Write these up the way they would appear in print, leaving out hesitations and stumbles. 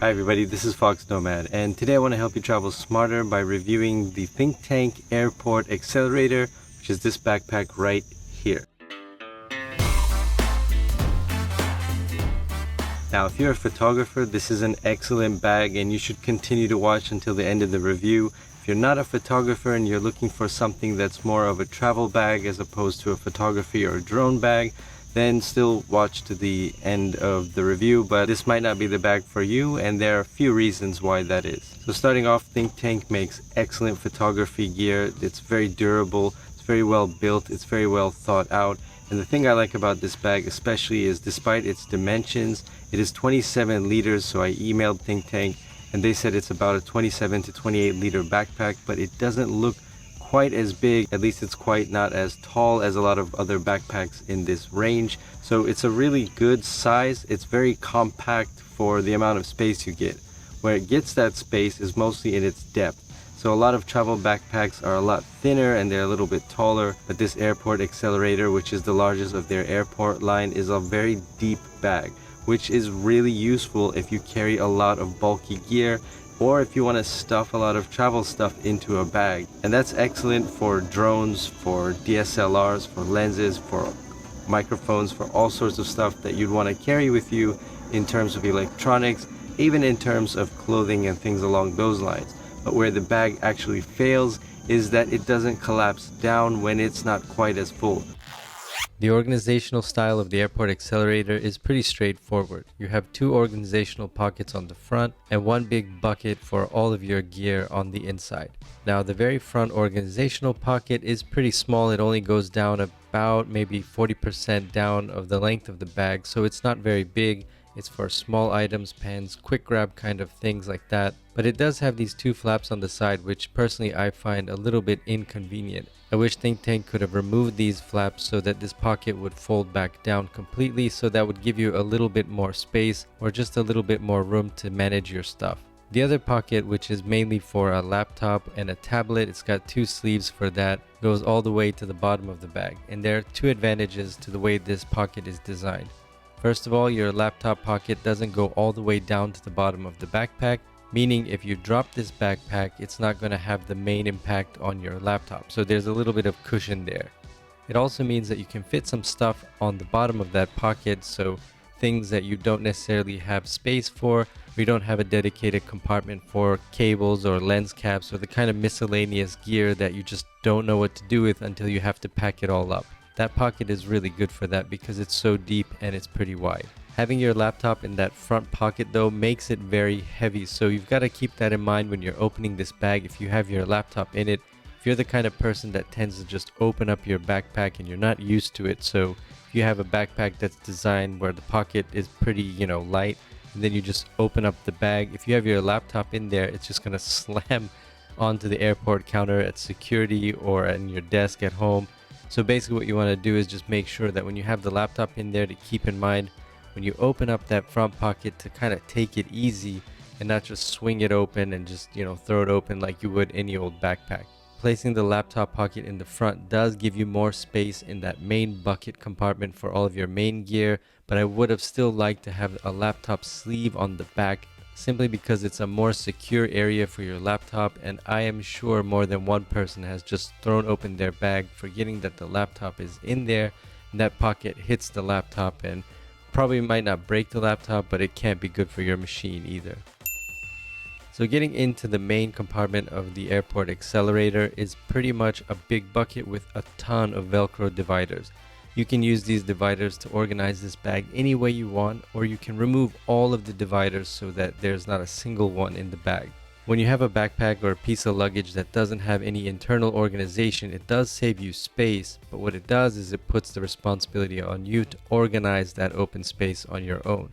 Hi everybody, this is foXnoMad, and today I want to help you travel smarter by reviewing the Think Tank Airport Accelerator, which is this backpack right here. Now, if you're a photographer, this is an excellent bag and you should continue to watch until the end of the review. If you're not a photographer and you're looking for something that's more of a travel bag as opposed to a photography or a drone bag, then still watch to the end of the review, but this might not be the bag for you, and there are a few reasons why that is. So starting off, Think Tank makes excellent photography gear. It's very durable, it's very well built, it's very well thought out. And the thing I like about this bag especially is despite its dimensions, it is 27 liters, so I emailed Think Tank and they said it's about a 27 to 28 liter backpack, but it doesn't look quite as big. At least it's quite not as tall as a lot of other backpacks in this range. So it's a really good size. It's very compact for the amount of space you get. Where it gets that space is mostly in its depth. So a lot of travel backpacks are a lot thinner and they're a little bit taller, but this Airport Accelerator, which is the largest of their airport line, is a very deep bag, which is really useful if you carry a lot of bulky gear or if you want to stuff a lot of travel stuff into a bag. And that's excellent for drones, for DSLRs, for lenses, for microphones, for all sorts of stuff that you'd want to carry with you in terms of electronics, even in terms of clothing and things along those lines. But where the bag actually fails is that it doesn't collapse down when it's not quite as full. The organizational style of the Airport Accelerator is pretty straightforward. You have two organizational pockets on the front and one big bucket for all of your gear on the inside. Now, the very front organizational pocket is pretty small. It only goes down about maybe 40% down of the length of the bag, so it's not very big. It's for small items, pens, quick grab kind of things like that. But it does have these two flaps on the side, which personally I find a little bit inconvenient. I wish Think Tank could have removed these flaps so that this pocket would fold back down completely, so that would give you a little bit more space or just a little bit more room to manage your stuff. The other pocket, which is mainly for a laptop and a tablet, it's got two sleeves for that, goes all the way to the bottom of the bag. And there are two advantages to the way this pocket is designed. First of all, your laptop pocket doesn't go all the way down to the bottom of the backpack, meaning if you drop this backpack, it's not going to have the main impact on your laptop. So there's a little bit of cushion there. It also means that you can fit some stuff on the bottom of that pocket, so things that you don't necessarily have space for, or you don't have a dedicated compartment for cables or lens caps or the kind of miscellaneous gear that you just don't know what to do with until you have to pack it all up. That pocket is really good for that because it's so deep and it's pretty wide. Having your laptop in that front pocket though makes it very heavy, so you've got to keep that in mind when you're opening this bag if you have your laptop in it. If you're the kind of person that tends to just open up your backpack and you're not used to it, so if you have a backpack that's designed where the pocket is pretty, light, and then you just open up the bag, if you have your laptop in there, it's just going to slam onto the airport counter at security or in your desk at home. So basically what you want to do is just make sure that when you have the laptop in there, to keep in mind when you open up that front pocket to kind of take it easy and not just swing it open and just, throw it open like you would any old backpack. Placing the laptop pocket in the front does give you more space in that main bucket compartment for all of your main gear, but I would have still liked to have a laptop sleeve on the back simply because it's a more secure area for your laptop, and I am sure more than one person has just thrown open their bag forgetting that the laptop is in there, and that pocket hits the laptop and probably might not break the laptop, but it can't be good for your machine either. So getting into the main compartment of the Airport Accelerator is pretty much a big bucket with a ton of Velcro dividers. You can use these dividers to organize this bag any way you want, or you can remove all of the dividers so that there's not a single one in the bag. When you have a backpack or a piece of luggage that doesn't have any internal organization, it does save you space, but what it does is it puts the responsibility on you to organize that open space on your own.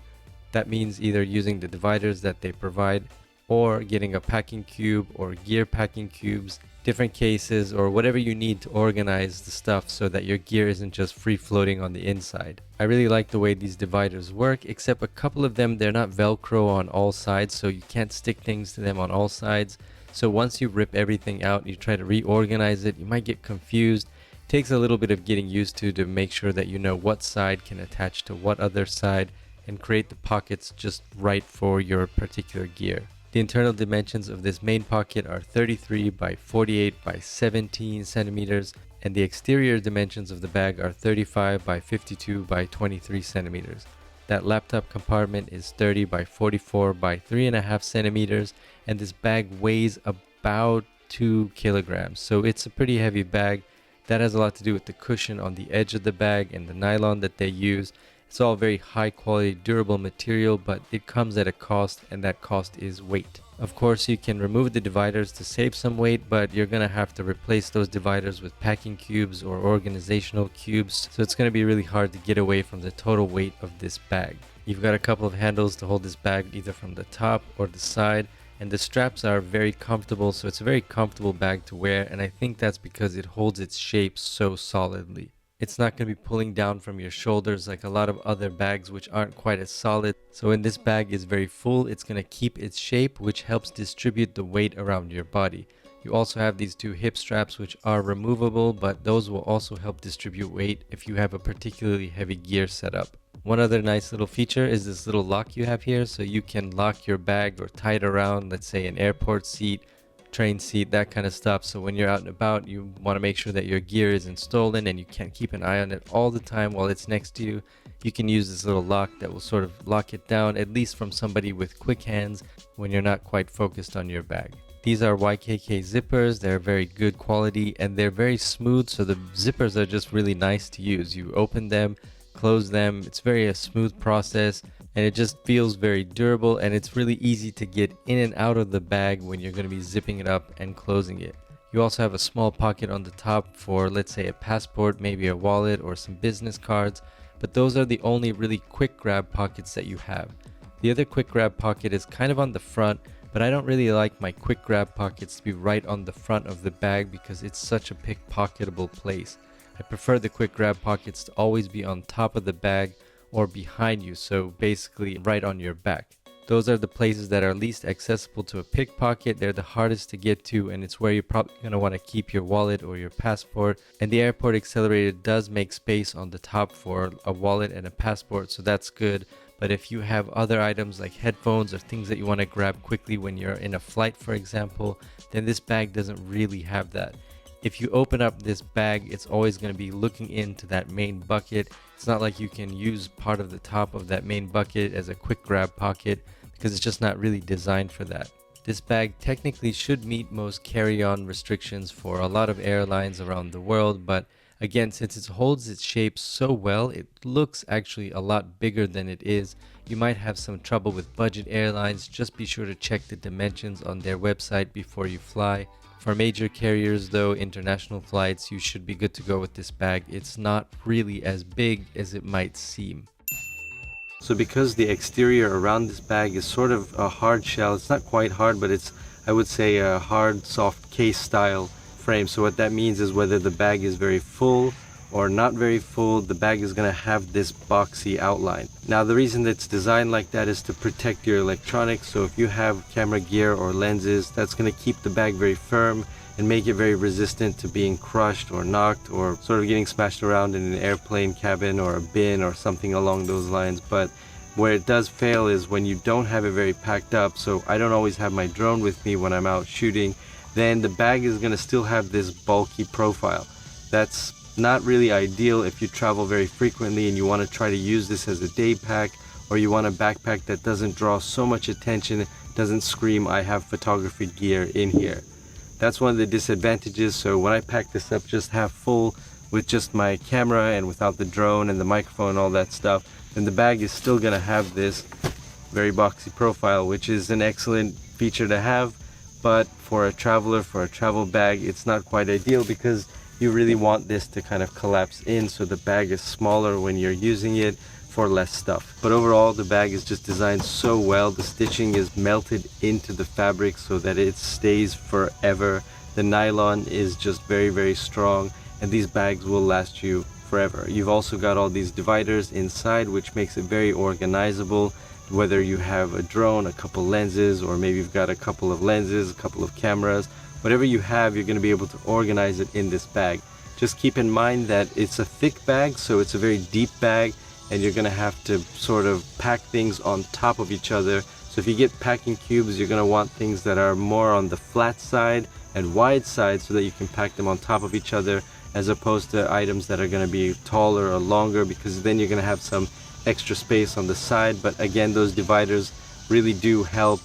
That means either using the dividers that they provide, or getting a packing cube or gear packing cubes, different cases, or whatever you need to organize the stuff so that your gear isn't just free floating on the inside. I really like the way these dividers work, except a couple of them, they're not Velcro on all sides, so you can't stick things to them on all sides. So once you rip everything out and you try to reorganize it, you might get confused. It takes a little bit of getting used to make sure that you know what side can attach to what other side, and create the pockets just right for your particular gear. The internal dimensions of this main pocket are 33 by 48 by 17 centimeters, and the exterior dimensions of the bag are 35 by 52 by 23 centimeters. That laptop compartment is 30 by 44 by 3.5 centimeters, and this bag weighs about 2 kilograms. So it's a pretty heavy bag. That has a lot to do with the cushion on the edge of the bag and the nylon that they use. It's all very high quality, durable material, but it comes at a cost, and that cost is weight. Of course, you can remove the dividers to save some weight, but you're going to have to replace those dividers with packing cubes or organizational cubes. So it's going to be really hard to get away from the total weight of this bag. You've got a couple of handles to hold this bag either from the top or the side, and the straps are very comfortable. So it's a very comfortable bag to wear, and I think that's because it holds its shape so solidly. It's not going to be pulling down from your shoulders like a lot of other bags which aren't quite as solid. So when this bag is very full, it's going to keep its shape, which helps distribute the weight around your body. You also have these two hip straps which are removable, but those will also help distribute weight if you have a particularly heavy gear setup. One other nice little feature is this little lock you have here, so you can lock your bag or tie it around, let's say an airport seat, train seat, that kind of stuff. So when you're out and about, you want to make sure that your gear isn't stolen and you can't keep an eye on it all the time while it's next to you. You can use this little lock that will sort of lock it down, at least from somebody with quick hands when you're not quite focused on your bag. These are YKK zippers. They're very good quality and they're very smooth, so the zippers are just really nice to use. You open them, close them. It's very a smooth process, and it just feels very durable, and it's really easy to get in and out of the bag when you're going to be zipping it up and closing it. You also have a small pocket on the top for, let's say, a passport, maybe a wallet or some business cards, but those are the only really quick grab pockets that you have. The other quick grab pocket is kind of on the front, but I don't really like my quick grab pockets to be right on the front of the bag because it's such a pickpocketable place. I prefer the quick grab pockets to always be on top of the bag or behind you, so basically right on your back. Those are the places that are least accessible to a pickpocket. They're the hardest to get to, and it's where you're probably going to want to keep your wallet or your passport. And the airport Accelerator does make space on the top for a wallet and a passport, so that's good. But if you have other items like headphones or things that you want to grab quickly when you're in a flight, for example, then this bag doesn't really have that. If you open up this bag, it's always going to be looking into that main bucket. It's not like you can use part of the top of that main bucket as a quick grab pocket because it's just not really designed for that. This bag technically should meet most carry-on restrictions for a lot of airlines around the world, but again, since it holds its shape so well, it looks actually a lot bigger than it is. You might have some trouble with budget airlines. Just be sure to check the dimensions on their website before you fly. For major carriers though, international flights, you should be good to go with this bag. It's not really as big as it might seem. So because the exterior around this bag is sort of a hard shell, it's not quite hard, but it's, I would say, a hard, soft case style frame. So what that means is whether the bag is very full or not very full, the bag is going to have this boxy outline. Now the reason that it's designed like that is to protect your electronics. So if you have camera gear or lenses, that's going to keep the bag very firm and make it very resistant to being crushed or knocked or sort of getting smashed around in an airplane cabin or a bin or something along those lines. But where it does fail is when you don't have it very packed up. So I don't always have my drone with me when I'm out shooting. Then the bag is going to still have this bulky profile. That's not really ideal if you travel very frequently and you want to try to use this as a day pack, or you want a backpack that doesn't draw so much attention, doesn't scream I have photography gear in here. That's one of the disadvantages. So when I pack this up just half full with just my camera and without the drone and the microphone and all that stuff, then the bag is still going to have this very boxy profile, which is an excellent feature to have. But for a traveler, for a travel bag, it's not quite ideal because you really want this to kind of collapse in so the bag is smaller when you're using it for less stuff. But overall, the bag is just designed so well. The stitching is melted into the fabric so that it stays forever. The nylon is just very, very strong, and these bags will last you forever. You've also got all these dividers inside, which makes it very organizable. Whether you have a drone, a couple lenses, or maybe you've got a couple of lenses, a couple of cameras, whatever you have, you're going to be able to organize it in this bag. Just keep in mind that it's a thick bag, so it's a very deep bag, and you're gonna have to sort of pack things on top of each other. So if you get packing cubes, you're gonna want things that are more on the flat side and wide side so that you can pack them on top of each other, as opposed to items that are gonna be taller or longer, because then you're gonna have some extra space on the side. But again, those dividers really do help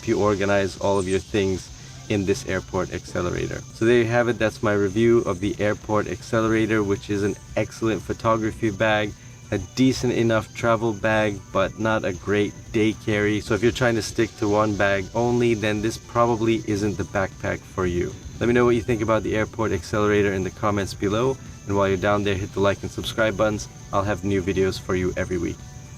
you organize all of your things in this airport accelerator. So there you have it. That's my review of the airport accelerator, which is an excellent photography bag, a decent enough travel bag, but not a great day carry. So if you're trying to stick to one bag only, then this probably isn't the backpack for you. Let me know what you think about the airport accelerator in the comments below, and while you're down there, hit the like and subscribe buttons. I'll have new videos for you every week.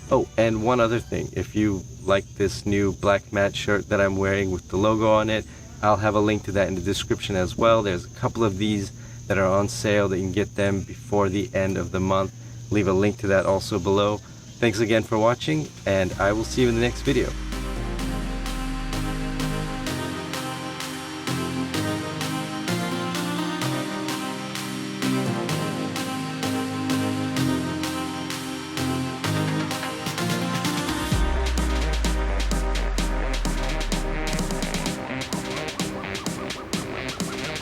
Oh, and one other thing, if you like this new black matte shirt that I'm wearing with the logo on it, I'll have a link to that in the description as well. There's a couple of these that are on sale that you can get them before the end of the month. Leave a link to that also below. Thanks again for watching, and I will see you in the next video.